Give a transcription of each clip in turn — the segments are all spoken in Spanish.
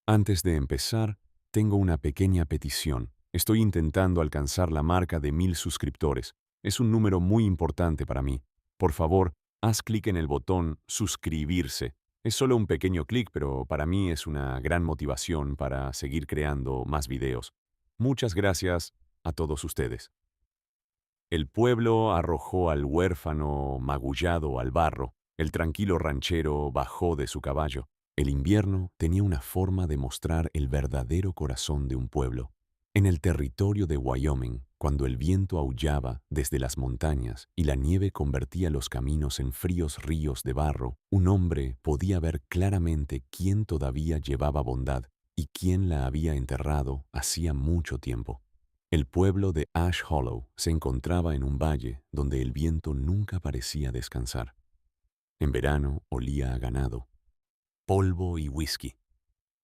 Antes de empezar, tengo una pequeña petición. Estoy intentando alcanzar la marca de 1000 suscriptores. Es un número muy importante para mí. Por favor, haz clic en el botón suscribirse. Es solo un pequeño clic, pero para mí es una gran motivación para seguir creando más videos. Muchas gracias a todos ustedes. El pueblo arrojó al huérfano magullado al barro. El tranquilo ranchero bajó de su caballo. El invierno tenía una forma de mostrar el verdadero corazón de un pueblo. En el territorio de Wyoming, cuando el viento aullaba desde las montañas y la nieve convertía los caminos en fríos ríos de barro, un hombre podía ver claramente quién todavía llevaba bondad y quién la había enterrado hacía mucho tiempo. El pueblo de Ash Hollow se encontraba en un valle donde el viento nunca parecía descansar. En verano olía a ganado, polvo y whisky.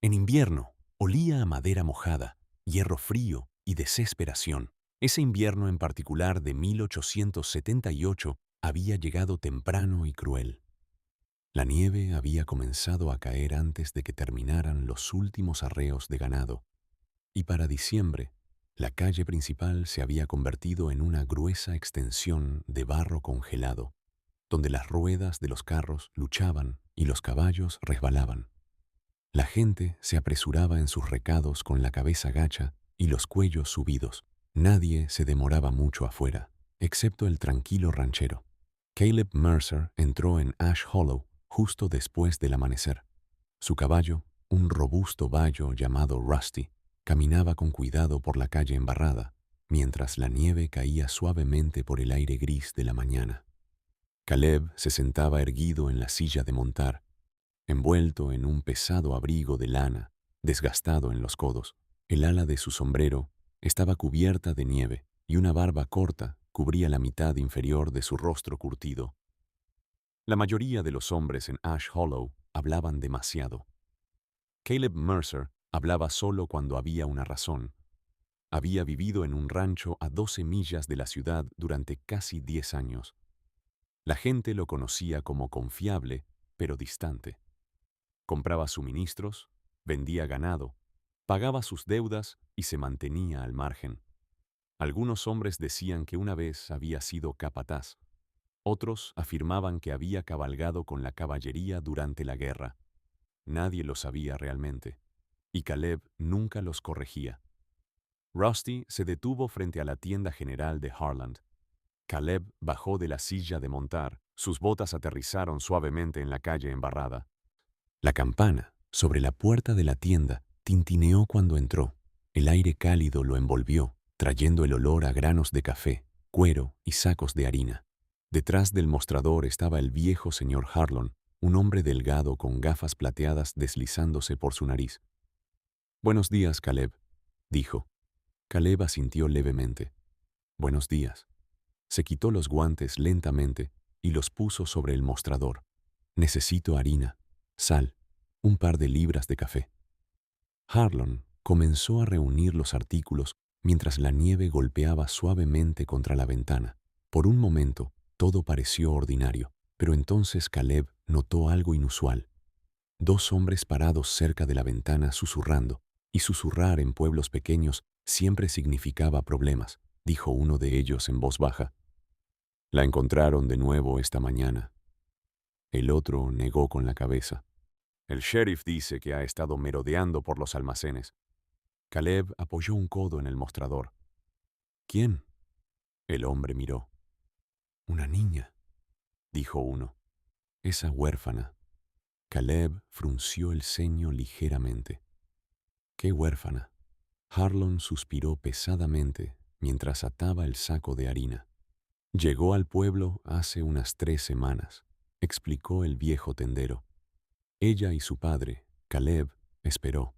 En invierno olía a madera mojada, hierro frío y desesperación. Ese invierno en particular de 1878 había llegado temprano y cruel. La nieve había comenzado a caer antes de que terminaran los últimos arreos de ganado, y para diciembre, la calle principal se había convertido en una gruesa extensión de barro congelado, donde las ruedas de los carros luchaban y los caballos resbalaban. La gente se apresuraba en sus recados con la cabeza gacha y los cuellos subidos. Nadie se demoraba mucho afuera, excepto el tranquilo ranchero. Caleb Mercer entró en Ash Hollow justo después del amanecer. Su caballo, un robusto bayo llamado Rusty, caminaba con cuidado por la calle embarrada, mientras la nieve caía suavemente por el aire gris de la mañana. Caleb se sentaba erguido en la silla de montar, envuelto en un pesado abrigo de lana, desgastado en los codos. El ala de su sombrero estaba cubierta de nieve y una barba corta cubría la mitad inferior de su rostro curtido. La mayoría de los hombres en Ash Hollow hablaban demasiado. Caleb Mercer hablaba solo cuando había una razón. Había vivido en un rancho a 12 millas de la ciudad durante casi 10 años. La gente lo conocía como confiable, pero distante. Compraba suministros, vendía ganado, pagaba sus deudas y se mantenía al margen. Algunos hombres decían que una vez había sido capataz. Otros afirmaban que había cabalgado con la caballería durante la guerra. Nadie lo sabía realmente, y Caleb nunca los corregía. Rusty se detuvo frente a la tienda general de Harland. Caleb bajó de la silla de montar, sus botas aterrizaron suavemente en la calle embarrada. La campana, sobre la puerta de la tienda, tintineó cuando entró. El aire cálido lo envolvió, trayendo el olor a granos de café, cuero y sacos de harina. Detrás del mostrador estaba el viejo señor Harlon, un hombre delgado con gafas plateadas deslizándose por su nariz. «Buenos días, Caleb», dijo. Caleb asintió levemente. «Buenos días». Se quitó los guantes lentamente y los puso sobre el mostrador. «Necesito harina, sal, un par de libras de café». Harlon comenzó a reunir los artículos mientras la nieve golpeaba suavemente contra la ventana. Por un momento, todo pareció ordinario, pero entonces Caleb notó algo inusual. Dos hombres parados cerca de la ventana susurrando, y susurrar en pueblos pequeños siempre significaba problemas, dijo uno de ellos en voz baja. «La encontraron de nuevo esta mañana». El otro negó con la cabeza. «El sheriff dice que ha estado merodeando por los almacenes». Caleb apoyó un codo en el mostrador. «¿Quién?». El hombre miró. «Una niña», dijo uno. «Esa huérfana». Caleb frunció el ceño ligeramente. «¿Qué huérfana?». Harlon suspiró pesadamente mientras ataba el saco de harina. «Llegó al pueblo hace unas 3 semanas», explicó el viejo tendero. Ella y su padre, Caleb, esperó.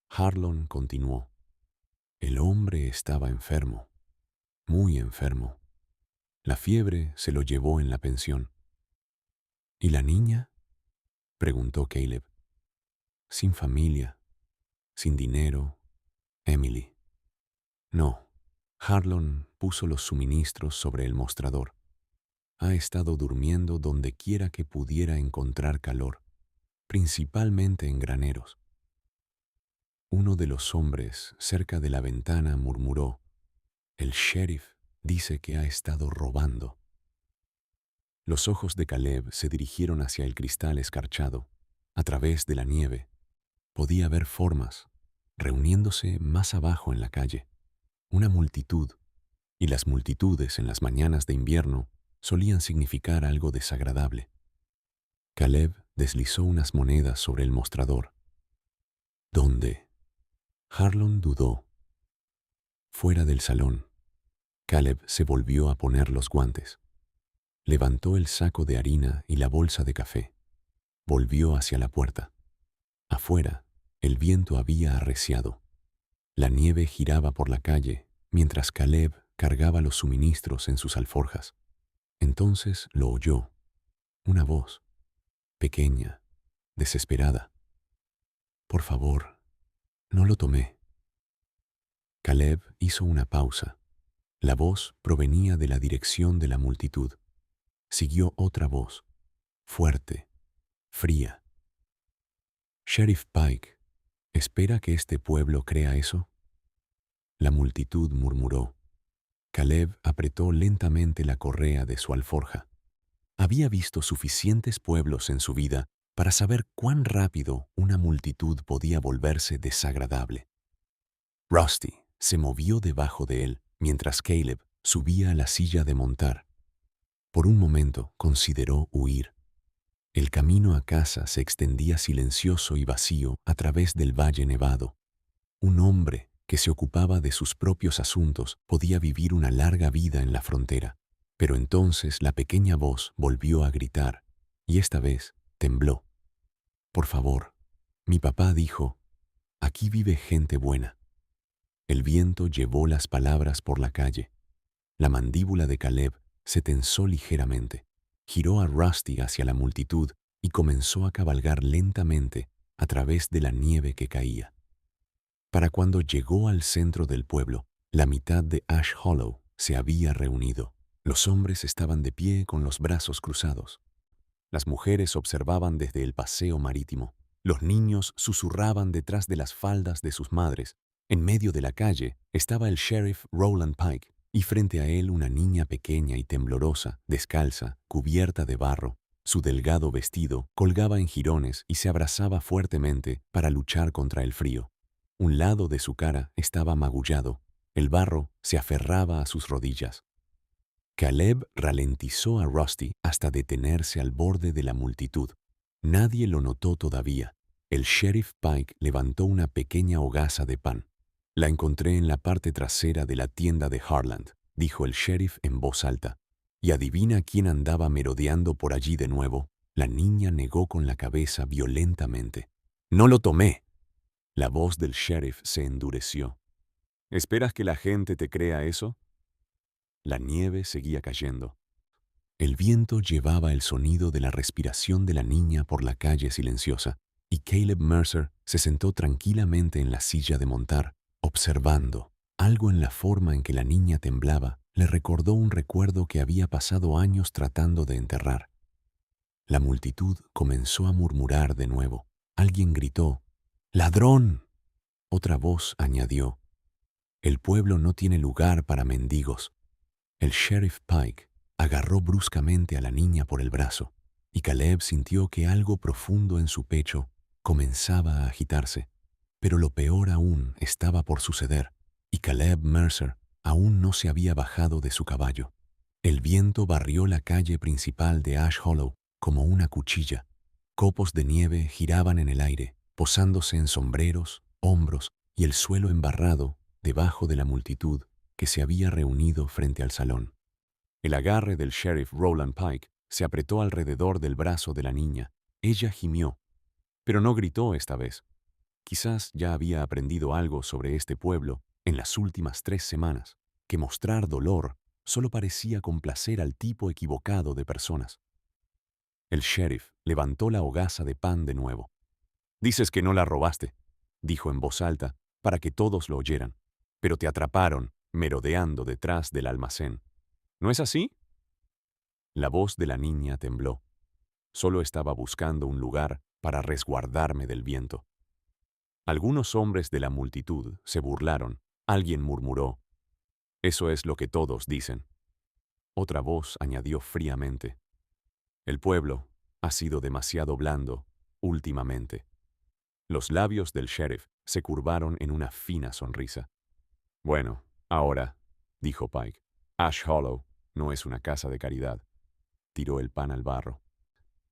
Harlon continuó. «El hombre estaba enfermo, muy enfermo. La fiebre se lo llevó en la pensión». «¿Y la niña?», preguntó Caleb. «Sin familia, sin dinero, Emily». «No». Harlon puso los suministros sobre el mostrador. «Ha estado durmiendo donde quiera que pudiera encontrar calor, principalmente en graneros». Uno de los hombres cerca de la ventana murmuró: «El sheriff dice que ha estado robando». Los ojos de Caleb se dirigieron hacia el cristal escarchado. A través de la nieve podía ver formas, reuniéndose más abajo en la calle. Una multitud, y las multitudes en las mañanas de invierno solían significar algo desagradable. Caleb deslizó unas monedas sobre el mostrador. ¿Dónde? Harlon dudó. Fuera del salón. Caleb se volvió a poner los guantes. Levantó el saco de harina y la bolsa de café. Volvió hacia la puerta. Afuera, el viento había arreciado. La nieve giraba por la calle mientras Caleb cargaba los suministros en sus alforjas. Entonces lo oyó. Una voz, pequeña, desesperada. «Por favor, no lo tomé». Caleb hizo una pausa. La voz provenía de la dirección de la multitud. Siguió otra voz, fuerte, fría. «Sheriff Pike, ¿espera que este pueblo crea eso?». La multitud murmuró. Caleb apretó lentamente la correa de su alforja. Había visto suficientes pueblos en su vida para saber cuán rápido una multitud podía volverse desagradable. Rusty se movió debajo de él mientras Caleb subía a la silla de montar. Por un momento consideró huir. El camino a casa se extendía silencioso y vacío a través del valle nevado. Un hombre que se ocupaba de sus propios asuntos podía vivir una larga vida en la frontera. Pero entonces la pequeña voz volvió a gritar, y esta vez tembló. «Por favor, mi papá dijo, aquí vive gente buena». El viento llevó las palabras por la calle. La mandíbula de Caleb se tensó ligeramente. Giró a Rusty hacia la multitud y comenzó a cabalgar lentamente a través de la nieve que caía. Para cuando llegó al centro del pueblo, la mitad de Ash Hollow se había reunido. Los hombres estaban de pie con los brazos cruzados. Las mujeres observaban desde el paseo marítimo. Los niños susurraban detrás de las faldas de sus madres. En medio de la calle estaba el sheriff Rowland Pike, y frente a él una niña pequeña y temblorosa, descalza, cubierta de barro. Su delgado vestido colgaba en jirones y se abrazaba fuertemente para luchar contra el frío. Un lado de su cara estaba magullado. El barro se aferraba a sus rodillas. Caleb ralentizó a Rusty hasta detenerse al borde de la multitud. Nadie lo notó todavía. El sheriff Pike levantó una pequeña hogaza de pan. «La encontré en la parte trasera de la tienda de Harland», dijo el sheriff en voz alta. «¿Y adivina quién andaba merodeando por allí de nuevo?». La niña negó con la cabeza violentamente. «No lo tomé». La voz del sheriff se endureció. «¿Esperas que la gente te crea eso?». La nieve seguía cayendo. El viento llevaba el sonido de la respiración de la niña por la calle silenciosa, y Caleb Mercer se sentó tranquilamente en la silla de montar, observando. Algo en la forma en que la niña temblaba le recordó un recuerdo que había pasado años tratando de enterrar. La multitud comenzó a murmurar de nuevo. Alguien gritó: «¡Ladrón!». Otra voz añadió: «El pueblo no tiene lugar para mendigos». El sheriff Pike agarró bruscamente a la niña por el brazo, y Caleb sintió que algo profundo en su pecho comenzaba a agitarse. Pero lo peor aún estaba por suceder, y Caleb Mercer aún no se había bajado de su caballo. El viento barrió la calle principal de Ash Hollow como una cuchilla. Copos de nieve giraban en el aire, posándose en sombreros, hombros y el suelo embarrado debajo de la multitud que se había reunido frente al salón. El agarre del sheriff Rowland Pike se apretó alrededor del brazo de la niña. Ella gimió, pero no gritó esta vez. Quizás ya había aprendido algo sobre este pueblo en las últimas 3 semanas, que mostrar dolor solo parecía complacer al tipo equivocado de personas. El sheriff levantó la hogaza de pan de nuevo. «Dices que no la robaste», dijo en voz alta para que todos lo oyeran, «pero te atraparon merodeando detrás del almacén. ¿No es así?». La voz de la niña tembló. «Solo estaba buscando un lugar para resguardarme del viento». Algunos hombres de la multitud se burlaron. Alguien murmuró, «Eso es lo que todos dicen». Otra voz añadió fríamente, «El pueblo ha sido demasiado blando últimamente». Los labios del sheriff se curvaron en una fina sonrisa. «Bueno, ahora», dijo Pike, «Ash Hollow no es una casa de caridad». Tiró el pan al barro.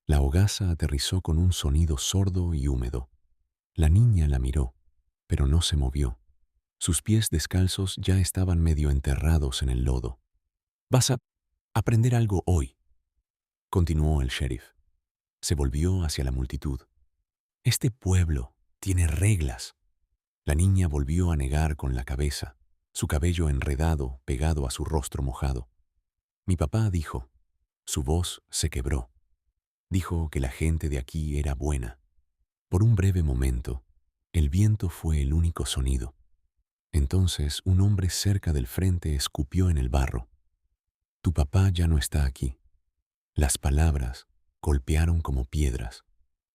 La hogaza aterrizó con un sonido sordo y húmedo. La niña la miró, pero no se movió. Sus pies descalzos ya estaban medio enterrados en el lodo. «Vas a aprender algo hoy», continuó el sheriff. Se volvió hacia la multitud. «Este pueblo tiene reglas». La niña volvió a negar con la cabeza, su cabello enredado pegado a su rostro mojado. «Mi papá dijo». Su voz se quebró. Dijo que la gente de aquí era buena. Por un breve momento, el viento fue el único sonido. Entonces un hombre cerca del frente escupió en el barro. «Tu papá ya no está aquí». Las palabras golpearon como piedras.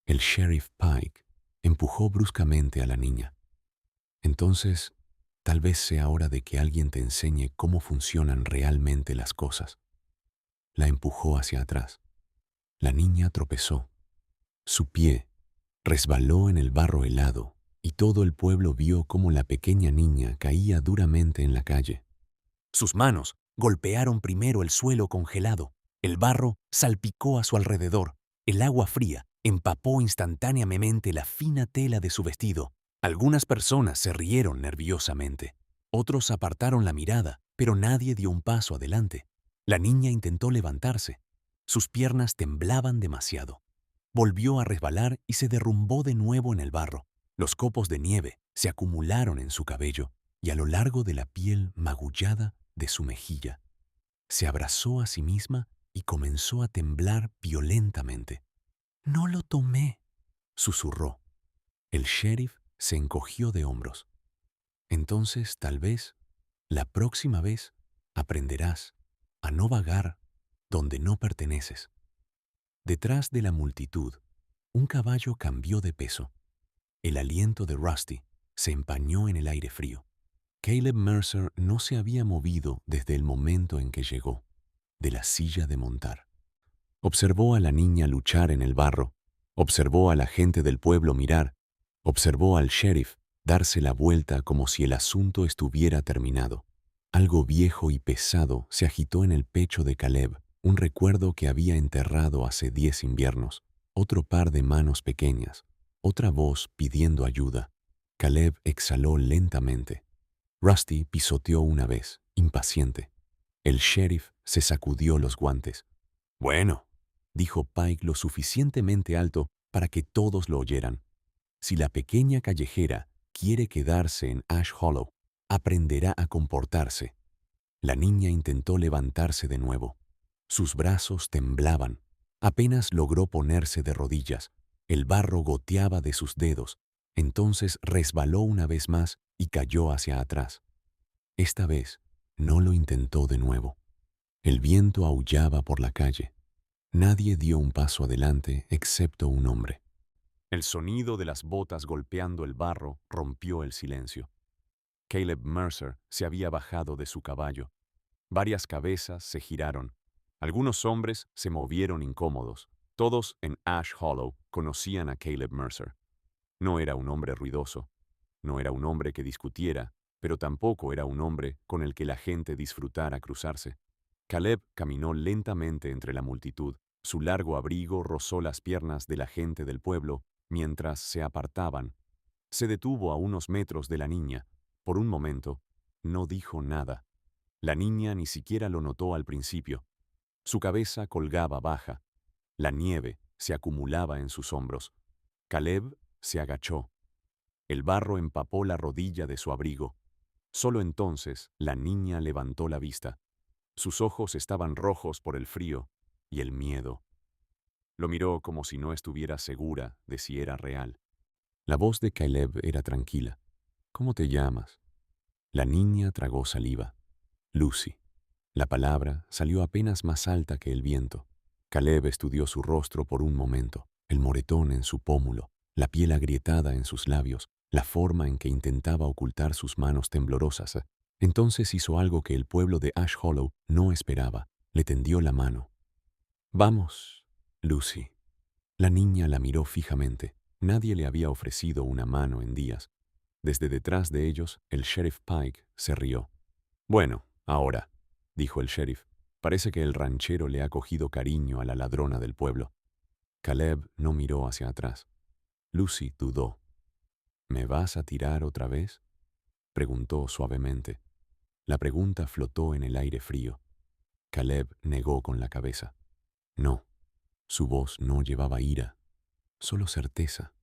El sheriff Pike empujó bruscamente a la niña. «Entonces, tal vez sea hora de que alguien te enseñe cómo funcionan realmente las cosas». La empujó hacia atrás. La niña tropezó. Su pie resbaló en el barro helado y todo el pueblo vio cómo la pequeña niña caía duramente en la calle. Sus manos golpearon primero el suelo congelado. El barro salpicó a su alrededor. El agua fría empapó instantáneamente la fina tela de su vestido. Algunas personas se rieron nerviosamente. Otros apartaron la mirada, pero nadie dio un paso adelante. La niña intentó levantarse. Sus piernas temblaban demasiado. Volvió a resbalar y se derrumbó de nuevo en el barro. Los copos de nieve se acumularon en su cabello y a lo largo de la piel magullada de su mejilla. Se abrazó a sí misma y comenzó a temblar violentamente. «No lo tomé», susurró. El sheriff se encogió de hombros. «Entonces, tal vez, la próxima vez, aprenderás a no vagar donde no perteneces». Detrás de la multitud, un caballo cambió de peso. El aliento de Rusty se empañó en el aire frío. Caleb Mercer no se había movido desde el momento en que llegó, de la silla de montar. Observó a la niña luchar en el barro, observó a la gente del pueblo mirar, observó al sheriff darse la vuelta como si el asunto estuviera terminado. Algo viejo y pesado se agitó en el pecho de Caleb, un recuerdo que había enterrado hace 10 inviernos, otro par de manos pequeñas, otra voz pidiendo ayuda. Caleb exhaló lentamente. Rusty pisoteó una vez, impaciente. El sheriff se sacudió los guantes. «Bueno», dijo Pike lo suficientemente alto para que todos lo oyeran. «Si la pequeña callejera quiere quedarse en Ash Hollow, aprenderá a comportarse». La niña intentó levantarse de nuevo. Sus brazos temblaban. Apenas logró ponerse de rodillas. El barro goteaba de sus dedos. Entonces resbaló una vez más y cayó hacia atrás. Esta vez no lo intentó de nuevo. El viento aullaba por la calle. Nadie dio un paso adelante excepto un hombre. El sonido de las botas golpeando el barro rompió el silencio. Caleb Mercer se había bajado de su caballo. Varias cabezas se giraron. Algunos hombres se movieron incómodos. Todos en Ash Hollow conocían a Caleb Mercer. No era un hombre ruidoso. No era un hombre que discutiera, pero tampoco era un hombre con el que la gente disfrutara cruzarse. Caleb caminó lentamente entre la multitud. Su largo abrigo rozó las piernas de la gente del pueblo mientras se apartaban. Se detuvo a unos metros de la niña. Por un momento, no dijo nada. La niña ni siquiera lo notó al principio. Su cabeza colgaba baja. La nieve se acumulaba en sus hombros. Caleb se agachó. El barro empapó la rodilla de su abrigo. Solo entonces la niña levantó la vista. Sus ojos estaban rojos por el frío y el miedo. Lo miró como si no estuviera segura de si era real. La voz de Caleb era tranquila. «¿Cómo te llamas?» La niña tragó saliva. «Lucy». La palabra salió apenas más alta que el viento. Caleb estudió su rostro por un momento, el moretón en su pómulo, la piel agrietada en sus labios, la forma en que intentaba ocultar sus manos temblorosas. Entonces hizo algo que el pueblo de Ash Hollow no esperaba. Le tendió la mano. «Vamos, Lucy». La niña la miró fijamente. Nadie le había ofrecido una mano en días. Desde detrás de ellos, el sheriff Pike se rió. «Bueno, ahora», dijo el sheriff, «parece que el ranchero le ha cogido cariño a la ladrona del pueblo». Caleb no miró hacia atrás. Lucy dudó. «¿Me vas a tirar otra vez?», preguntó suavemente. La pregunta flotó en el aire frío. Caleb negó con la cabeza. «No». Su voz no llevaba ira, solo certeza.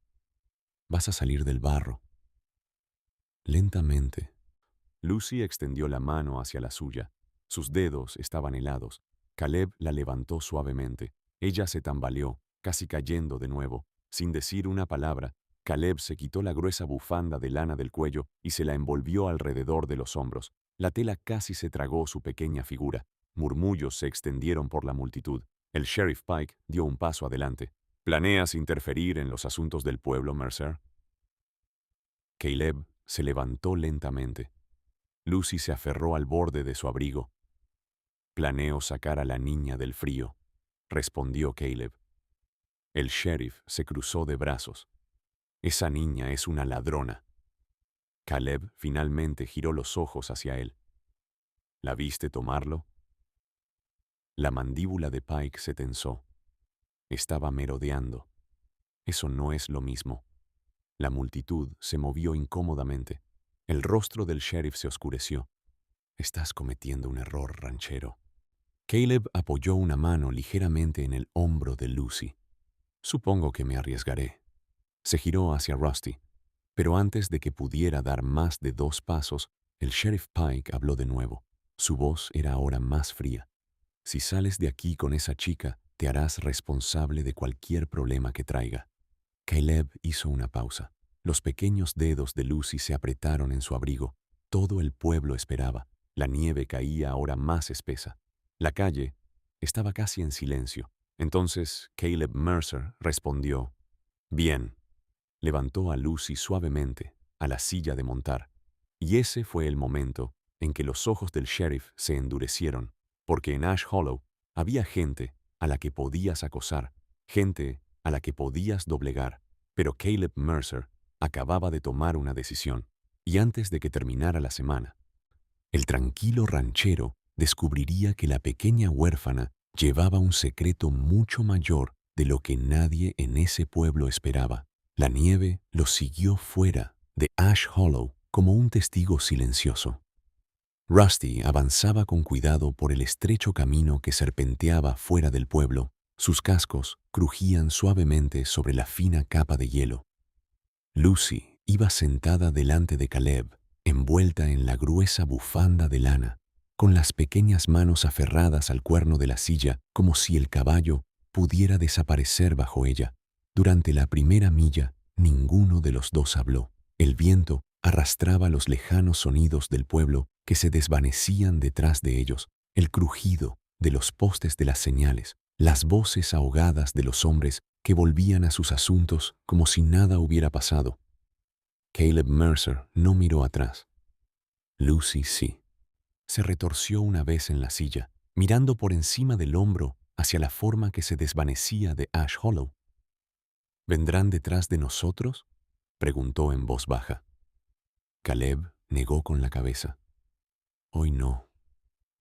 «Vas a salir del barro». Lentamente, Lucy extendió la mano hacia la suya. Sus dedos estaban helados. Caleb la levantó suavemente. Ella se tambaleó, casi cayendo de nuevo. Sin decir una palabra, Caleb se quitó la gruesa bufanda de lana del cuello y se la envolvió alrededor de los hombros. La tela casi se tragó su pequeña figura. Murmullos se extendieron por la multitud. El sheriff Pike dio un paso adelante. «¿Planeas interferir en los asuntos del pueblo, Mercer?». Caleb se levantó lentamente. Lucy se aferró al borde de su abrigo. «Planeo sacar a la niña del frío», respondió Caleb. El sheriff se cruzó de brazos. «Esa niña es una ladrona». Caleb finalmente giró los ojos hacia él. «¿La viste tomarlo?». La mandíbula de Pike se tensó. Estaba merodeando. Eso no es lo mismo. La multitud se movió incómodamente. El rostro del sheriff se oscureció. «Estás cometiendo un error, ranchero». Caleb apoyó una mano ligeramente en el hombro de Lucy. «Supongo que me arriesgaré». Se giró hacia Rusty, pero antes de que pudiera dar más de 2 pasos, el sheriff Pike habló de nuevo. Su voz era ahora más fría. «Si sales de aquí con esa chica, te harás responsable de cualquier problema que traiga». Caleb hizo una pausa. Los pequeños dedos de Lucy se apretaron en su abrigo. Todo el pueblo esperaba. La nieve caía ahora más espesa. La calle estaba casi en silencio. Entonces Caleb Mercer respondió. «Bien». Levantó a Lucy suavemente a la silla de montar. Y ese fue el momento en que los ojos del sheriff se endurecieron, porque en Ash Hollow había gente a la que podías acosar, gente a la que podías doblegar. Pero Caleb Mercer acababa de tomar una decisión, y antes de que terminara la semana, el tranquilo ranchero descubriría que la pequeña huérfana llevaba un secreto mucho mayor de lo que nadie en ese pueblo esperaba. La nieve los siguió fuera de Ash Hollow como un testigo silencioso. Rusty avanzaba con cuidado por el estrecho camino que serpenteaba fuera del pueblo. Sus cascos crujían suavemente sobre la fina capa de hielo. Lucy iba sentada delante de Caleb, envuelta en la gruesa bufanda de lana, con las pequeñas manos aferradas al cuerno de la silla, como si el caballo pudiera desaparecer bajo ella. Durante la primera milla, ninguno de los dos habló. El viento arrastraba los lejanos sonidos del pueblo que se desvanecían detrás de ellos, el crujido de los postes de las señales, las voces ahogadas de los hombres que volvían a sus asuntos como si nada hubiera pasado. Caleb Mercer no miró atrás. Lucy sí. Se retorció una vez en la silla, mirando por encima del hombro hacia la forma que se desvanecía de Ash Hollow. «¿Vendrán detrás de nosotros?», preguntó en voz baja. Caleb negó con la cabeza. «Hoy no».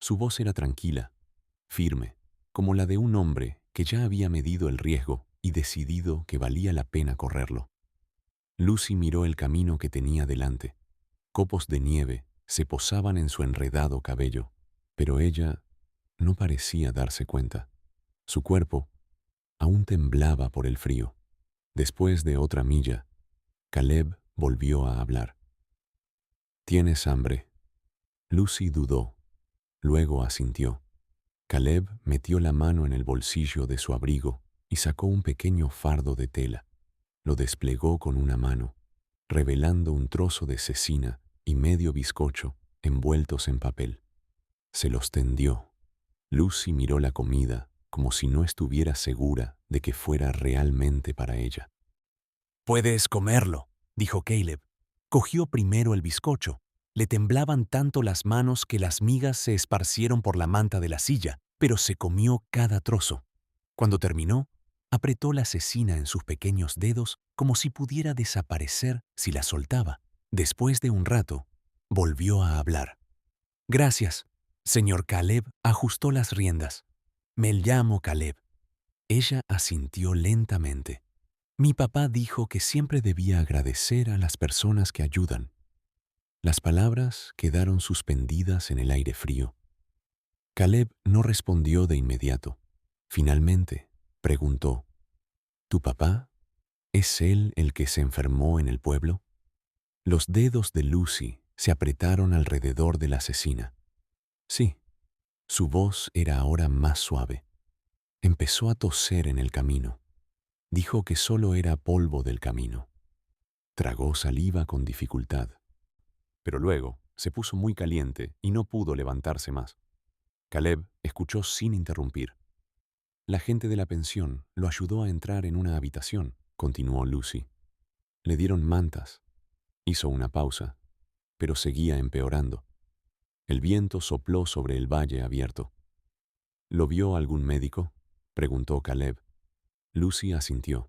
Su voz era tranquila, firme, como la de un hombre que ya había medido el riesgo y decidido que valía la pena correrlo. Lucy miró el camino que tenía delante. Copos de nieve se posaban en su enredado cabello, pero ella no parecía darse cuenta. Su cuerpo aún temblaba por el frío. Después de otra milla, Caleb volvió a hablar. «¿Tienes hambre?». Lucy dudó, luego asintió. Caleb metió la mano en el bolsillo de su abrigo y sacó un pequeño fardo de tela. Lo desplegó con una mano, revelando un trozo de cecina y medio bizcocho envueltos en papel. Se los tendió. Lucy miró la comida como si no estuviera segura de que fuera realmente para ella. «Puedes comerlo», dijo Caleb. Cogió primero el bizcocho. Le temblaban tanto las manos que las migas se esparcieron por la manta de la silla, pero se comió cada trozo. Cuando terminó, apretó la cecina en sus pequeños dedos como si pudiera desaparecer si la soltaba. Después de un rato, volvió a hablar. Gracias. Señor Caleb ajustó las riendas. Me llamo Caleb. Ella asintió lentamente. Mi papá dijo que siempre debía agradecer a las personas que ayudan. Las palabras quedaron suspendidas en el aire frío. Caleb no respondió de inmediato. Finalmente, preguntó, ¿Tu papá? ¿Es él el que se enfermó en el pueblo? Los dedos de Lucy se apretaron alrededor de la asesina. Sí, su voz era ahora más suave. Empezó a toser en el camino. Dijo que solo era polvo del camino. Tragó saliva con dificultad. Pero luego se puso muy caliente y no pudo levantarse más. Caleb escuchó sin interrumpir. La gente de la pensión lo ayudó a entrar en una habitación, continuó Lucy. Le dieron mantas. Hizo una pausa, pero seguía empeorando. El viento sopló sobre el valle abierto. ¿Lo vio algún médico?, preguntó Caleb. Lucy asintió.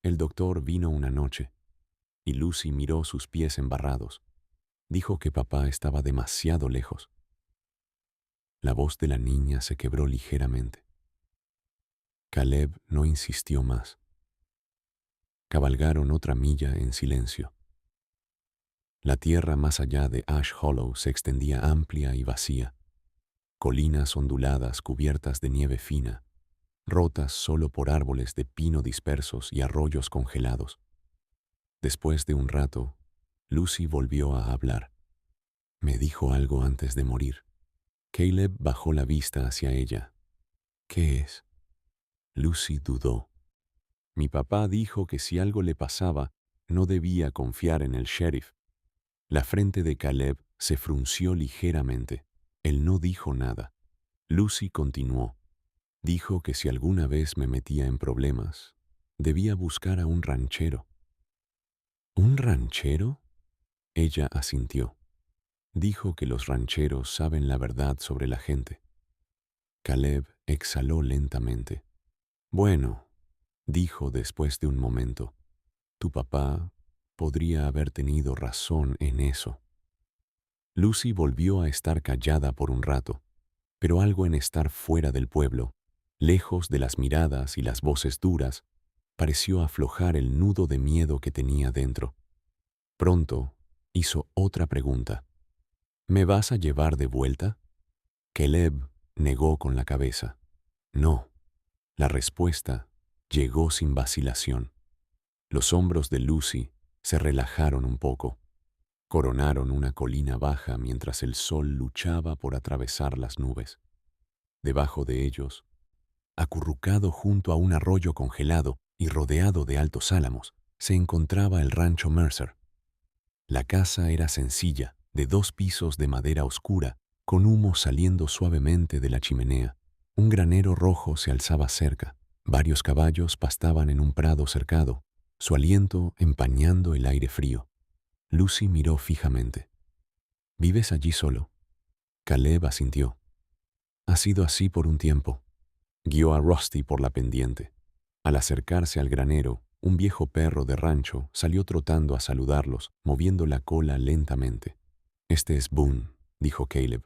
El doctor vino una noche, y Lucy miró sus pies embarrados. Dijo que papá estaba demasiado lejos. La voz de la niña se quebró ligeramente. Caleb no insistió más. Cabalgaron otra milla en silencio. La tierra más allá de Ash Hollow se extendía amplia y vacía. Colinas onduladas cubiertas de nieve fina, rotas solo por árboles de pino dispersos y arroyos congelados. Después de un rato, Lucy volvió a hablar. Me dijo algo antes de morir. Caleb bajó la vista hacia ella. ¿Qué es? Lucy dudó. Mi papá dijo que si algo le pasaba, no debía confiar en el sheriff. La frente de Caleb se frunció ligeramente. Él no dijo nada. Lucy continuó. Dijo que si alguna vez me metía en problemas, debía buscar a un ranchero. ¿Un ranchero? Ella asintió. Dijo que los rancheros saben la verdad sobre la gente. Caleb exhaló lentamente. Bueno, dijo después de un momento, tu papá podría haber tenido razón en eso. Lucy volvió a estar callada por un rato, pero algo en estar fuera del pueblo, lejos de las miradas y las voces duras, pareció aflojar el nudo de miedo que tenía dentro. Pronto hizo otra pregunta. ¿Me vas a llevar de vuelta? Caleb negó con la cabeza. No. La respuesta llegó sin vacilación. Los hombros de Lucy se relajaron un poco. Coronaron una colina baja mientras el sol luchaba por atravesar las nubes. Debajo de ellos, acurrucado junto a un arroyo congelado y rodeado de altos álamos, se encontraba el rancho Mercer. La casa era sencilla, de 2 pisos de madera oscura, con humo saliendo suavemente de la chimenea. Un granero rojo se alzaba cerca. Varios caballos pastaban en un prado cercado, su aliento empañando el aire frío. Lucy miró fijamente. ¿Vives allí solo? Caleb asintió. Ha sido así por un tiempo. Guió a Rusty por la pendiente. Al acercarse al granero, un viejo perro de rancho salió trotando a saludarlos, moviendo la cola lentamente. Este es Boone, dijo Caleb.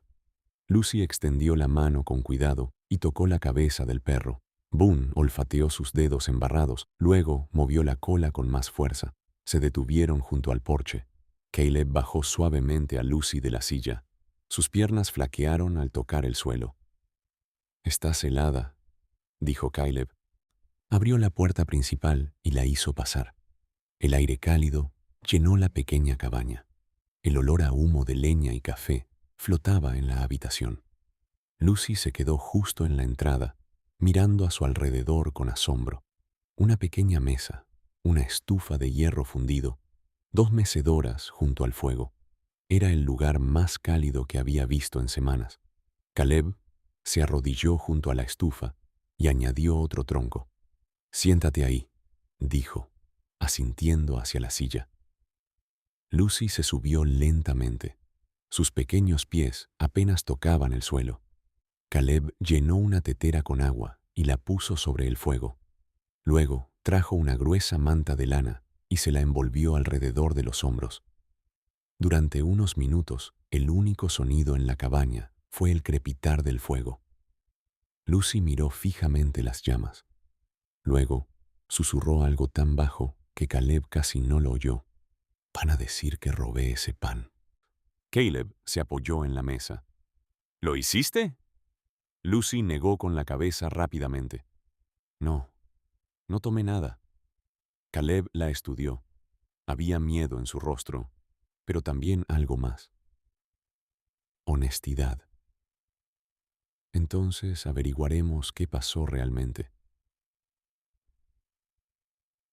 Lucy extendió la mano con cuidado y tocó la cabeza del perro. Boone olfateó sus dedos embarrados, luego movió la cola con más fuerza. Se detuvieron junto al porche. Caleb bajó suavemente a Lucy de la silla. Sus piernas flaquearon al tocar el suelo. «Estás helada», dijo Caleb. Abrió la puerta principal y la hizo pasar. El aire cálido llenó la pequeña cabaña. El olor a humo de leña y café flotaba en la habitación. Lucy se quedó justo en la entrada, mirando a su alrededor con asombro. Una pequeña mesa, una estufa de hierro fundido, 2 mecedoras junto al fuego. Era el lugar más cálido que había visto en semanas. Caleb se arrodilló junto a la estufa y añadió otro tronco. «Siéntate ahí», dijo, asintiendo hacia la silla. Lucy se subió lentamente. Sus pequeños pies apenas tocaban el suelo. Caleb llenó una tetera con agua y la puso sobre el fuego. Luego trajo una gruesa manta de lana y se la envolvió alrededor de los hombros. Durante unos minutos, el único sonido en la cabaña fue el crepitar del fuego. Lucy miró fijamente las llamas. Luego, susurró algo tan bajo que Caleb casi no lo oyó. Van a decir que robé ese pan. Caleb se apoyó en la mesa. ¿Lo hiciste? Lucy negó con la cabeza rápidamente. No, no tomé nada. Caleb la estudió. Había miedo en su rostro, pero también algo más. Honestidad. Entonces averiguaremos qué pasó realmente.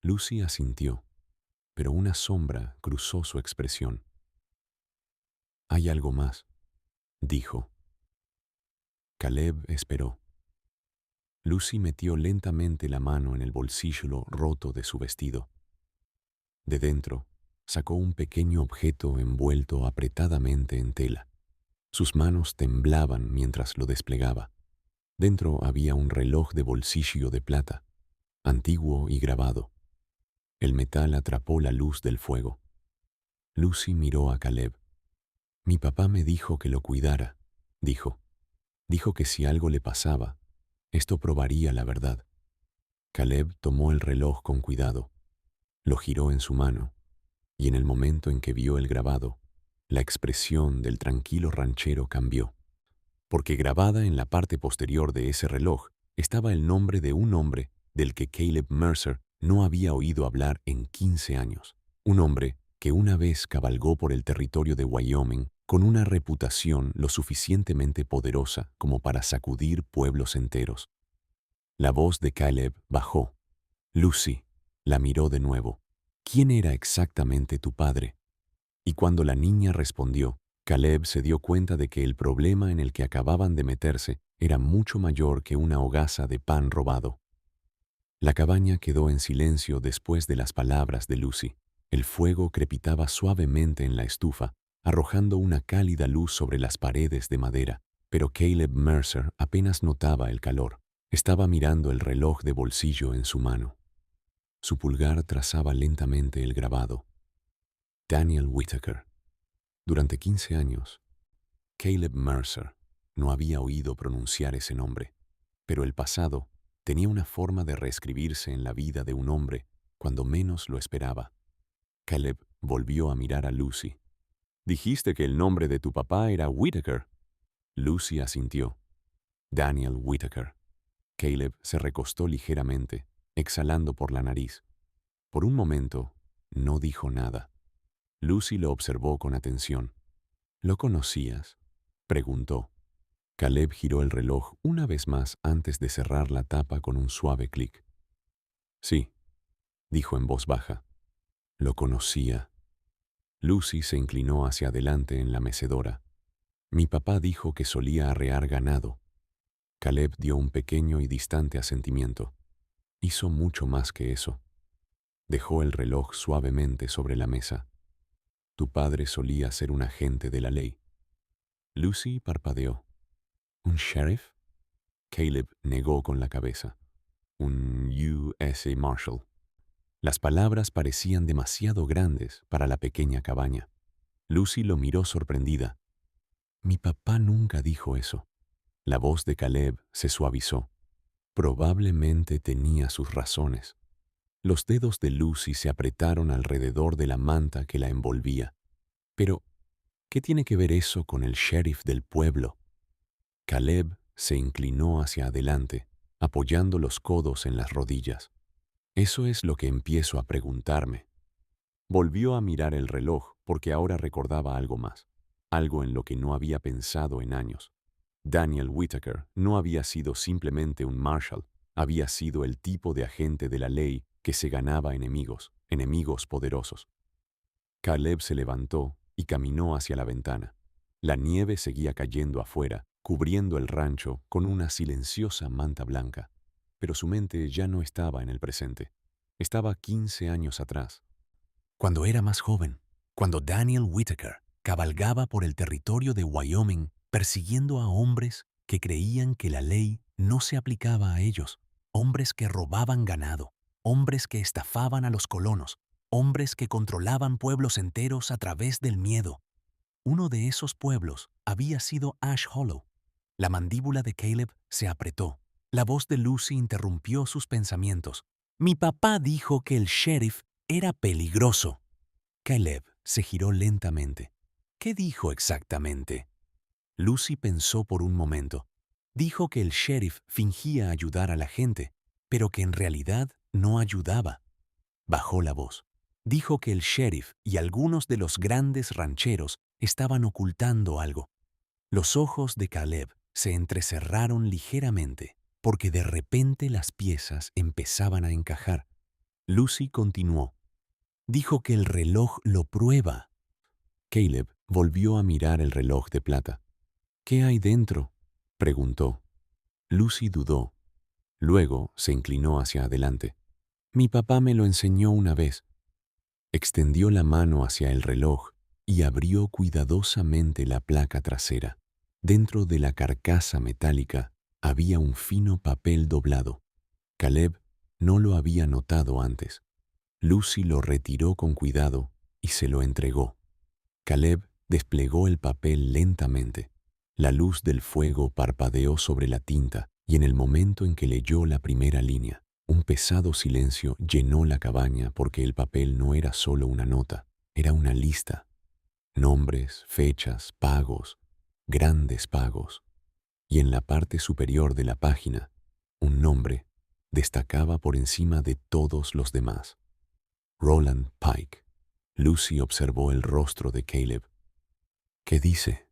Lucy asintió, pero una sombra cruzó su expresión. Hay algo más, dijo. Caleb esperó. Lucy metió lentamente la mano en el bolsillo roto de su vestido. De dentro, sacó un pequeño objeto envuelto apretadamente en tela. Sus manos temblaban mientras lo desplegaba. Dentro había un reloj de bolsillo de plata, antiguo y grabado. El metal atrapó la luz del fuego. Lucy miró a Caleb. Mi papá me dijo que lo cuidara, dijo. Dijo que si algo le pasaba, esto probaría la verdad. Caleb tomó el reloj con cuidado, lo giró en su mano, y en el momento en que vio el grabado, la expresión del tranquilo ranchero cambió, porque grabada en la parte posterior de ese reloj estaba el nombre de un hombre del que Caleb Mercer no había oído hablar en 15 años. Un hombre que una vez cabalgó por el territorio de Wyoming con una reputación lo suficientemente poderosa como para sacudir pueblos enteros. La voz de Caleb bajó. Lucy la miró de nuevo. ¿Quién era exactamente tu padre? Y cuando la niña respondió, Caleb se dio cuenta de que el problema en el que acababan de meterse era mucho mayor que una hogaza de pan robado. La cabaña quedó en silencio después de las palabras de Lucy. El fuego crepitaba suavemente en la estufa, arrojando una cálida luz sobre las paredes de madera, pero Caleb Mercer apenas notaba el calor. Estaba mirando el reloj de bolsillo en su mano. Su pulgar trazaba lentamente el grabado. Daniel Whitaker. Durante 15 años, Caleb Mercer no había oído pronunciar ese nombre, pero el pasado tenía una forma de reescribirse en la vida de un hombre cuando menos lo esperaba. Caleb volvió a mirar a Lucy. Dijiste que el nombre de tu papá era Whitaker. Lucy asintió. Daniel Whitaker. Caleb se recostó ligeramente, exhalando por la nariz. Por un momento, no dijo nada. Lucy lo observó con atención. ¿Lo conocías?, preguntó. Caleb giró el reloj una vez más antes de cerrar la tapa con un suave clic. Sí, dijo en voz baja. Lo conocía. Lucy se inclinó hacia adelante en la mecedora. Mi papá dijo que solía arrear ganado. Caleb dio un pequeño y distante asentimiento. Hizo mucho más que eso. Dejó el reloj suavemente sobre la mesa. Tu padre solía ser un agente de la ley. Lucy parpadeó. ¿Un sheriff? Caleb negó con la cabeza. Un U.S.A. Marshal. Las palabras parecían demasiado grandes para la pequeña cabaña. Lucy lo miró sorprendida. Mi papá nunca dijo eso. La voz de Caleb se suavizó. Probablemente tenía sus razones. Los dedos de Lucy se apretaron alrededor de la manta que la envolvía. Pero, ¿qué tiene que ver eso con el sheriff del pueblo? Caleb se inclinó hacia adelante, apoyando los codos en las rodillas. Eso es lo que empiezo a preguntarme. Volvió a mirar el reloj porque ahora recordaba algo más, algo en lo que no había pensado en años. Daniel Whitaker no había sido simplemente un marshal, había sido el tipo de agente de la ley que se ganaba enemigos, enemigos poderosos. Caleb se levantó y caminó hacia la ventana. La nieve seguía cayendo afuera, cubriendo el rancho con una silenciosa manta blanca. Pero su mente ya no estaba en el presente. Estaba 15 años atrás. Cuando era más joven, Cuando Daniel Whitaker cabalgaba por el territorio de Wyoming persiguiendo a hombres que creían que la ley no se aplicaba a ellos, hombres que robaban ganado, hombres que estafaban a los colonos, hombres que controlaban pueblos enteros a través del miedo. Uno de esos pueblos había sido Ash Hollow. La mandíbula de Caleb se apretó. La voz de Lucy interrumpió sus pensamientos. Mi papá dijo que el sheriff era peligroso. Caleb se giró lentamente. ¿Qué dijo exactamente? Lucy pensó por un momento. Dijo que el sheriff fingía ayudar a la gente, pero que en realidad no ayudaba. Bajó la voz. Dijo que el sheriff y algunos de los grandes rancheros estaban ocultando algo. Los ojos de Caleb se entrecerraron ligeramente, porque de repente las piezas empezaban a encajar. Lucy continuó. Dijo que el reloj lo prueba. Caleb volvió a mirar el reloj de plata. ¿Qué hay dentro?, preguntó. Lucy dudó. Luego se inclinó hacia adelante. Mi papá me lo enseñó una vez. Extendió la mano hacia el reloj y abrió cuidadosamente la placa trasera. Dentro de la carcasa metálica había un fino papel doblado. Caleb no lo había notado antes. Lucy lo retiró con cuidado y se lo entregó. Caleb desplegó el papel lentamente. La luz del fuego parpadeó sobre la tinta y en el momento en que leyó la primera línea, un pesado silencio llenó la cabaña porque el papel no era solo una nota, era una lista. Nombres, fechas, pagos, grandes pagos. Y en la parte superior de la página, un nombre destacaba por encima de todos los demás. Roland Pike. Lucy observó el rostro de Caleb. ¿Qué dice?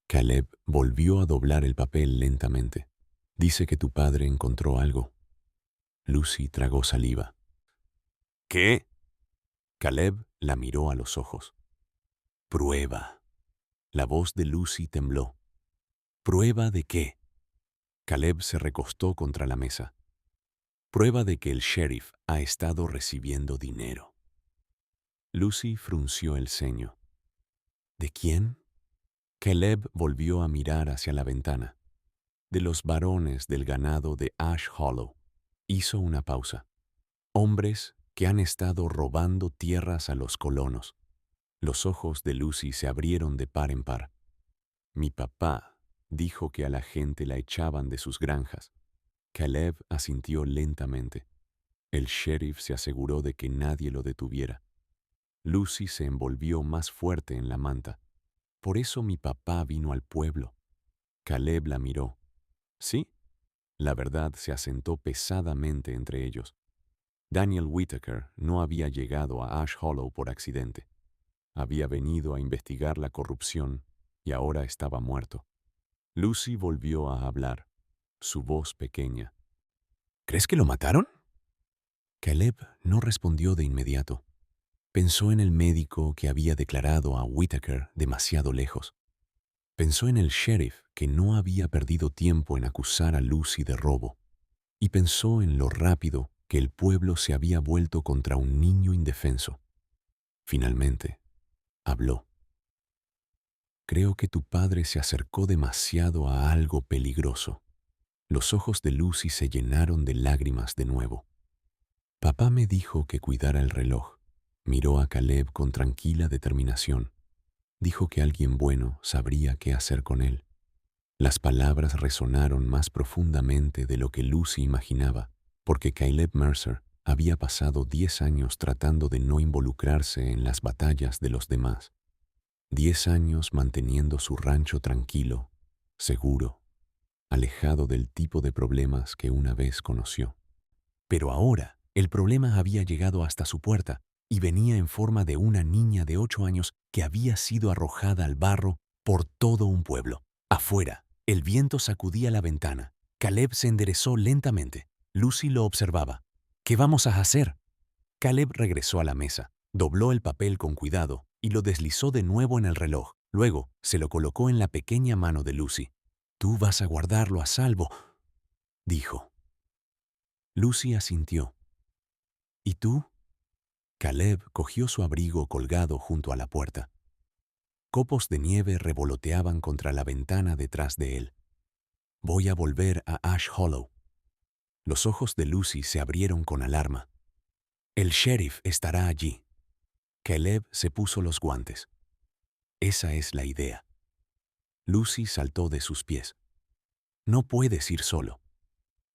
Caleb volvió a doblar el papel lentamente. Dice que tu padre encontró algo. Lucy tragó saliva. ¿Qué? Caleb la miró a los ojos. Prueba. La voz de Lucy tembló. ¿Prueba de qué? Caleb se recostó contra la mesa. Prueba de que el sheriff ha estado recibiendo dinero. Lucy frunció el ceño. ¿De quién? Caleb volvió a mirar hacia la ventana. De los varones del ganado de Ash Hollow. Hizo una pausa. Hombres que han estado robando tierras a los colonos. Los ojos de Lucy se abrieron de par en par. Mi papá dijo que a la gente la echaban de sus granjas. Caleb asintió lentamente. El sheriff se aseguró de que nadie lo detuviera. Lucy se envolvió más fuerte en la manta. Por eso mi papá vino al pueblo. Caleb la miró. Sí, la verdad se asentó pesadamente entre ellos. Daniel Whitaker no había llegado a Ash Hollow por accidente. Había venido a investigar la corrupción y ahora estaba muerto. Lucy volvió a hablar, su voz pequeña. ¿Crees que lo mataron? Caleb no respondió de inmediato. Pensó en el médico que había declarado a Whitaker demasiado lejos. Pensó en el sheriff que no había perdido tiempo en acusar a Lucy de robo. Y pensó en lo rápido que el pueblo se había vuelto contra un niño indefenso. Finalmente, habló. Creo que tu padre se acercó demasiado a algo peligroso. Los ojos de Lucy se llenaron de lágrimas de nuevo. Papá me dijo que cuidara el reloj. Miró a Caleb con tranquila determinación. Dijo que alguien bueno sabría qué hacer con él. Las palabras resonaron más profundamente de lo que Lucy imaginaba, porque Caleb Mercer había pasado 10 años tratando de no involucrarse en las batallas de los demás. 10 años manteniendo su rancho tranquilo, seguro, alejado del tipo de problemas que una vez conoció. Pero ahora el problema había llegado hasta su puerta y venía en forma de una niña de 8 años que había sido arrojada al barro por todo un pueblo. Afuera, el viento sacudía la ventana. Caleb se enderezó lentamente. Lucy lo observaba. ¿Qué vamos a hacer? Caleb regresó a la mesa, dobló el papel con cuidado y lo deslizó de nuevo en el reloj. Luego se lo colocó en la pequeña mano de Lucy. Tú vas a guardarlo a salvo, dijo. Lucy asintió. ¿Y tú? Caleb cogió su abrigo colgado junto a la puerta. Copos de nieve revoloteaban contra la ventana detrás de él. Voy a volver a Ash Hollow. Los ojos de Lucy se abrieron con alarma. El sheriff estará allí. Caleb se puso los guantes. Esa es la idea. Lucy saltó de sus pies. No puedes ir solo.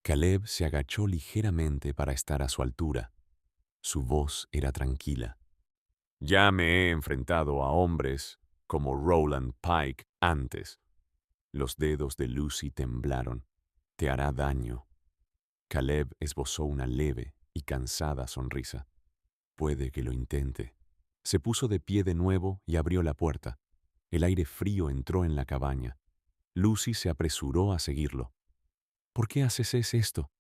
Caleb se agachó ligeramente para estar a su altura. Su voz era tranquila. Ya me he enfrentado a hombres como Roland Pike antes. Los dedos de Lucy temblaron. Te hará daño. Caleb esbozó una leve y cansada sonrisa. Puede que lo intente. Se puso de pie de nuevo y abrió la puerta. El aire frío entró en la cabaña. Lucy se apresuró a seguirlo. ¿Por qué haces esto?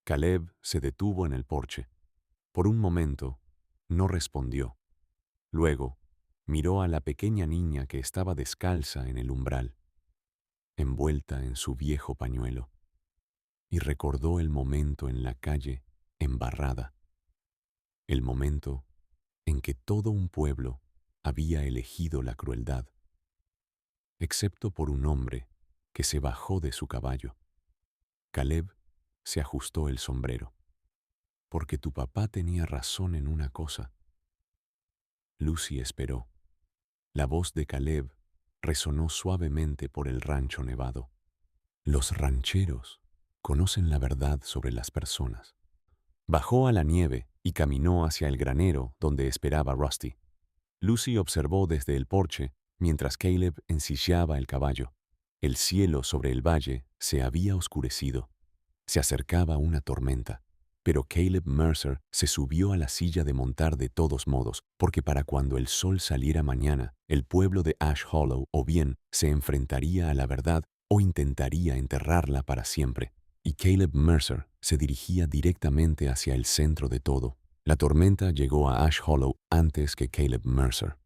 Caleb se detuvo en el porche. Por un momento, no respondió. Luego, miró a la pequeña niña que estaba descalza en el umbral, envuelta en su viejo pañuelo, y recordó el momento en la calle, embarrada. El momento en que todo un pueblo había elegido la crueldad, excepto por un hombre que se bajó de su caballo. Caleb se ajustó el sombrero. Porque tu papá tenía razón en una cosa. Lucy esperó. La voz de Caleb resonó suavemente por el rancho nevado. Los rancheros conocen la verdad sobre las personas. Bajó a la nieve y caminó hacia el granero donde esperaba Rusty. Lucy observó desde el porche mientras Caleb ensillaba el caballo. El cielo sobre el valle se había oscurecido. Se acercaba una tormenta. Pero Caleb Mercer se subió a la silla de montar de todos modos, porque para cuando el sol saliera mañana, el pueblo de Ash Hollow o bien se enfrentaría a la verdad o intentaría enterrarla para siempre. Y Caleb Mercer se dirigía directamente hacia el centro de todo. La tormenta llegó a Ash Hollow antes que Caleb Mercer.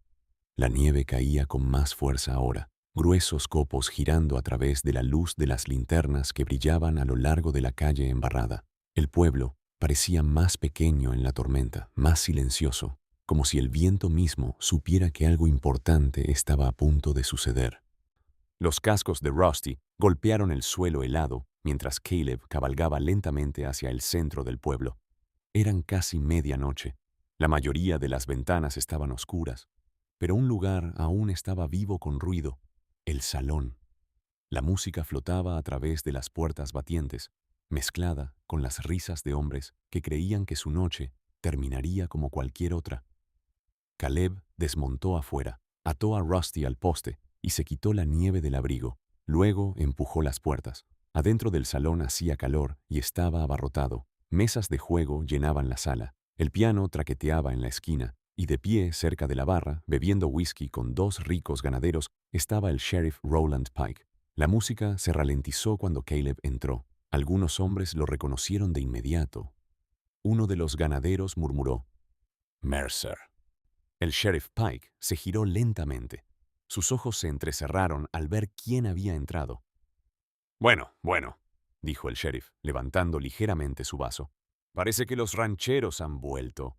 La nieve caía con más fuerza ahora, gruesos copos girando a través de la luz de las linternas que brillaban a lo largo de la calle embarrada. El pueblo parecía más pequeño en la tormenta, más silencioso, como si el viento mismo supiera que algo importante estaba a punto de suceder. Los cascos de Rusty golpearon el suelo helado mientras Caleb cabalgaba lentamente hacia el centro del pueblo. Eran casi medianoche. La mayoría de las ventanas estaban oscuras, pero un lugar aún estaba vivo con ruido: el salón. La música flotaba a través de las puertas batientes, mezclada con las risas de hombres que creían que su noche terminaría como cualquier otra. Caleb desmontó afuera, ató a Rusty al poste y se quitó la nieve del abrigo. Luego empujó las puertas. Adentro del salón hacía calor y estaba abarrotado. Mesas de juego llenaban la sala. El piano traqueteaba en la esquina y de pie cerca de la barra, bebiendo whisky con dos ricos ganaderos, estaba el sheriff Roland Pike. La música se ralentizó cuando Caleb entró. Algunos hombres lo reconocieron de inmediato. Uno de los ganaderos murmuró: «Mercer». El sheriff Pike se giró lentamente. Sus ojos se entrecerraron al ver quién había entrado. «Bueno, dijo el sheriff, levantando ligeramente su vaso. «Parece que los rancheros han vuelto».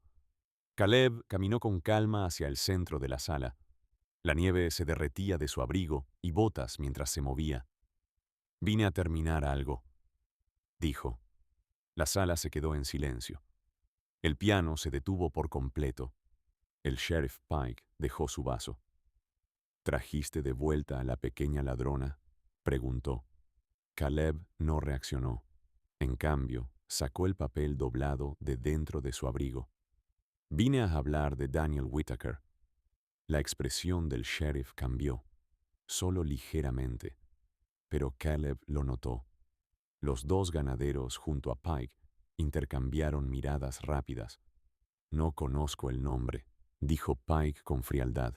Caleb caminó con calma hacia el centro de la sala. La nieve se derretía de su abrigo y botas mientras se movía. «Vine a terminar algo», dijo. La sala se quedó en silencio. El piano se detuvo por completo. El sheriff Pike dejó su vaso. «¿Trajiste de vuelta a la pequeña ladrona?», preguntó. Caleb no reaccionó. En cambio, sacó el papel doblado de dentro de su abrigo. «Vine a hablar de Daniel Whitaker». La expresión del sheriff cambió, solo ligeramente, pero Caleb lo notó. Los dos ganaderos junto a Pike intercambiaron miradas rápidas. «No conozco el nombre», dijo Pike con frialdad.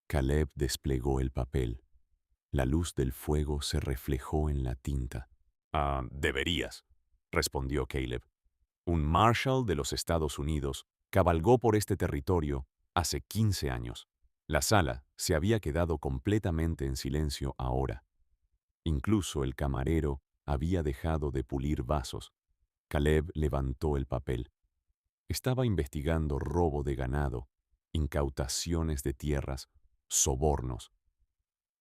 Caleb desplegó el papel. La luz del fuego se reflejó en la tinta. «Deberías», respondió Caleb. «Un marshal de los Estados Unidos cabalgó por este territorio hace 15 años. La sala se había quedado completamente en silencio ahora. Incluso el camarero había dejado de pulir vasos. Caleb levantó el papel. Estaba investigando robo de ganado, incautaciones de tierras, sobornos.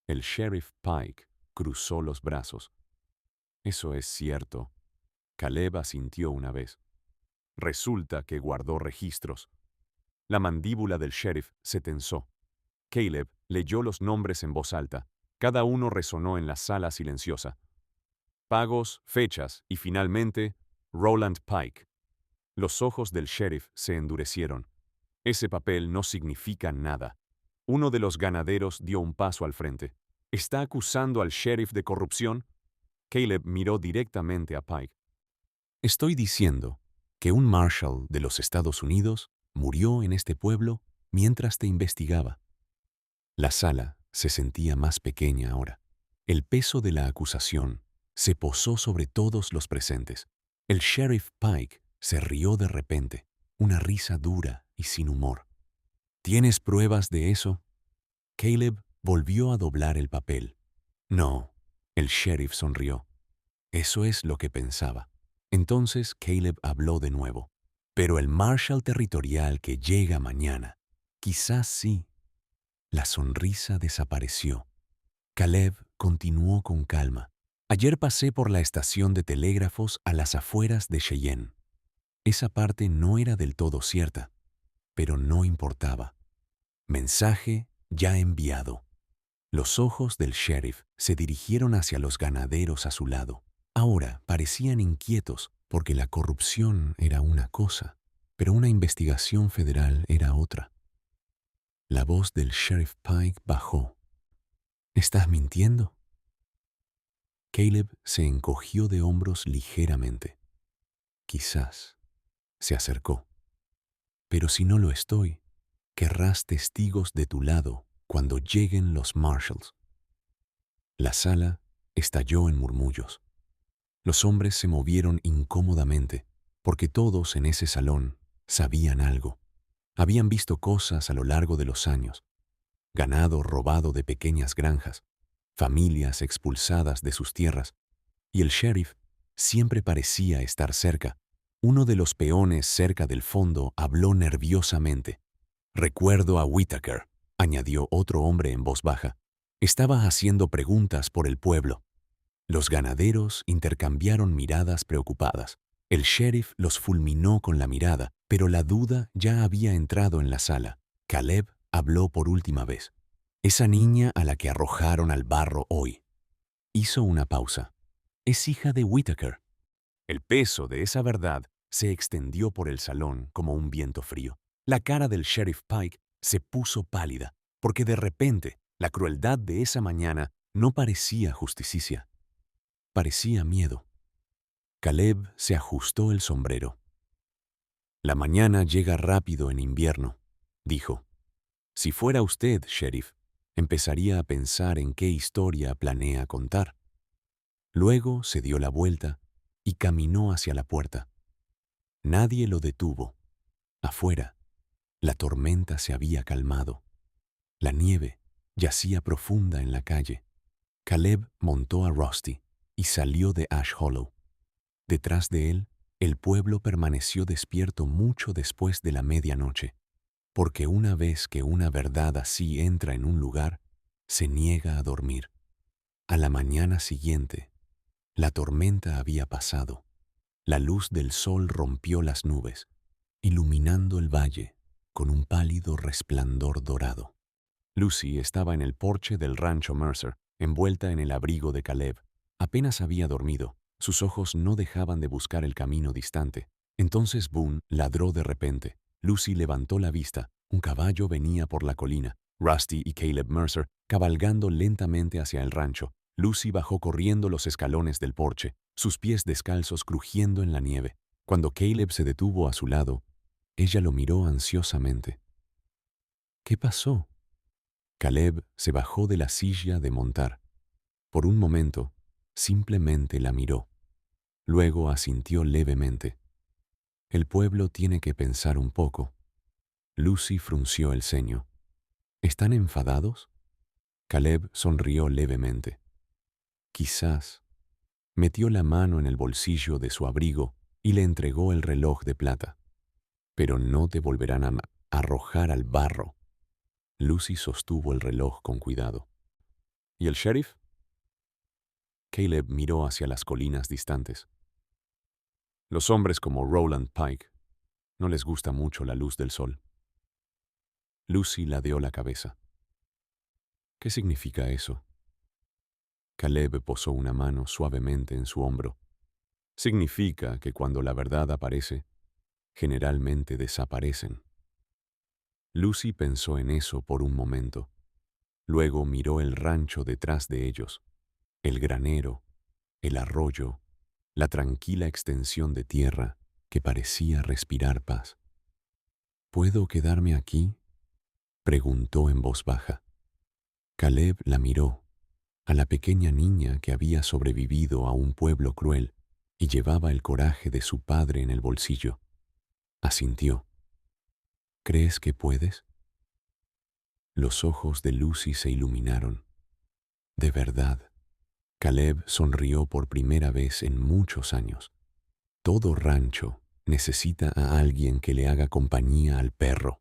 El sheriff Pike cruzó los brazos. Eso es cierto. Caleb asintió una vez. Resulta que guardó registros. La mandíbula del sheriff se tensó. Caleb leyó los nombres en voz alta. Cada uno resonó en la sala silenciosa. Pagos, fechas y finalmente, Roland Pike. Los ojos del sheriff se endurecieron. Ese papel no significa nada. Uno de los ganaderos dio un paso al frente. ¿Está acusando al sheriff de corrupción? Caleb miró directamente a Pike. Estoy diciendo que un marshal de los Estados Unidos murió en este pueblo mientras te investigaba. La sala se sentía más pequeña ahora. El peso de la acusación se posó sobre todos los presentes. El sheriff Pike se rió de repente, una risa dura y sin humor. ¿Tienes pruebas de eso? Caleb volvió a doblar el papel. No, el sheriff sonrió. Eso es lo que pensaba. Entonces Caleb habló de nuevo. Pero el marshal territorial que llega mañana, quizás sí. La sonrisa desapareció. Caleb continuó con calma. Ayer pasé por la estación de telégrafos a las afueras de Cheyenne. Esa parte no era del todo cierta, pero no importaba. Mensaje ya enviado. Los ojos del sheriff se dirigieron hacia los ganaderos a su lado. Ahora parecían inquietos porque la corrupción era una cosa, pero una investigación federal era otra. La voz del sheriff Pike bajó. ¿Estás mintiendo? Caleb se encogió de hombros ligeramente. Quizás. Se acercó. Pero si no lo estoy, querrás testigos de tu lado cuando lleguen los marshals. La sala estalló en murmullos. Los hombres se movieron incómodamente, porque todos en ese salón sabían algo. Habían visto cosas a lo largo de los años. Ganado robado de pequeñas granjas, familias expulsadas de sus tierras, y el sheriff siempre parecía estar cerca. Uno de los peones cerca del fondo habló nerviosamente. «Recuerdo a Whitaker», añadió otro hombre en voz baja. Estaba haciendo preguntas por el pueblo. Los ganaderos intercambiaron miradas preocupadas. El sheriff los fulminó con la mirada, pero la duda ya había entrado en la sala. Caleb habló por última vez. «Esa niña a la que arrojaron al barro hoy». Hizo una pausa. «Es hija de Whitaker». El peso de esa verdad se extendió por el salón como un viento frío. La cara del sheriff Pike se puso pálida, porque de repente la crueldad de esa mañana no parecía justicia. Parecía miedo. Caleb se ajustó el sombrero. «La mañana llega rápido en invierno», dijo. «Si fuera usted, sheriff, empezaría a pensar en qué historia planea contar». Luego se dio la vuelta y caminó hacia la puerta. Nadie lo detuvo. Afuera, la tormenta se había calmado. La nieve yacía profunda en la calle. Caleb montó a Rusty y salió de Ash Hollow. Detrás de él, el pueblo permaneció despierto mucho después de la medianoche, porque una vez que una verdad así entra en un lugar, se niega a dormir. A la mañana siguiente, la tormenta había pasado. La luz del sol rompió las nubes, iluminando el valle con un pálido resplandor dorado. Lucy estaba en el porche del rancho Mercer, envuelta en el abrigo de Caleb. Apenas había dormido. Sus ojos no dejaban de buscar el camino distante. Entonces Boone ladró de repente. Lucy levantó la vista. Un caballo venía por la colina. Rusty y Caleb Mercer cabalgando lentamente hacia el rancho. Lucy bajó corriendo los escalones del porche, sus pies descalzos crujiendo en la nieve. Cuando Caleb se detuvo a su lado, ella lo miró ansiosamente. ¿Qué pasó? Caleb se bajó de la silla de montar. Por un momento, simplemente la miró. Luego asintió levemente. El pueblo tiene que pensar un poco. Lucy frunció el ceño. ¿Están enfadados? Caleb sonrió levemente. Quizás. Metió la mano en el bolsillo de su abrigo y le entregó el reloj de plata. pero no te volverán a arrojar al barro. Lucy sostuvo el reloj con cuidado. ¿Y el sheriff? Caleb miró hacia las colinas distantes. Los hombres como Roland Pike no les gusta mucho la luz del sol. Lucy ladeó la cabeza. ¿Qué significa eso? Caleb posó una mano suavemente en su hombro. Significa que cuando la verdad aparece, generalmente desaparecen. Lucy pensó en eso por un momento. Luego miró el rancho detrás de ellos, el granero, el arroyo, la tranquila extensión de tierra que parecía respirar paz. ¿Puedo quedarme aquí?, preguntó en voz baja. Caleb la miró, a la pequeña niña que había sobrevivido a un pueblo cruel y llevaba el coraje de su padre en el bolsillo. Asintió. ¿Crees que puedes? Los ojos de Lucy se iluminaron. De verdad. Caleb sonrió por primera vez en muchos años. Todo rancho necesita a alguien que le haga compañía al perro.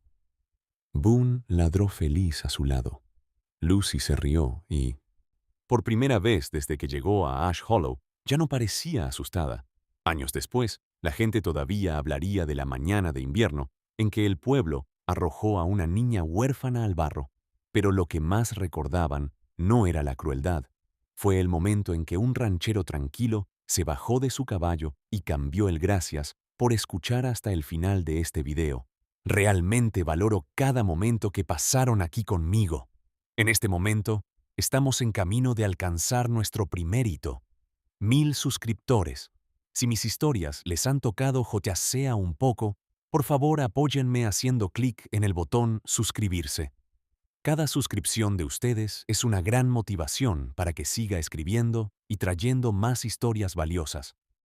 Boone ladró feliz a su lado. Lucy se rió y, por primera vez desde que llegó a Ash Hollow, ya no parecía asustada. Años después, la gente todavía hablaría de la mañana de invierno en que el pueblo arrojó a una niña huérfana al barro. Pero lo que más recordaban no era la crueldad. Fue el momento en que un ranchero tranquilo se bajó de su caballo y cambió el gracias por escuchar hasta el final de este video. Realmente valoro cada momento que pasaron aquí conmigo. En este momento, estamos en camino de alcanzar nuestro primer hito. 1000 suscriptores. Si mis historias les han tocado ya sea un poco, por favor apóyenme haciendo clic en el botón suscribirse. Cada suscripción de ustedes es una gran motivación para que siga escribiendo y trayendo más historias valiosas.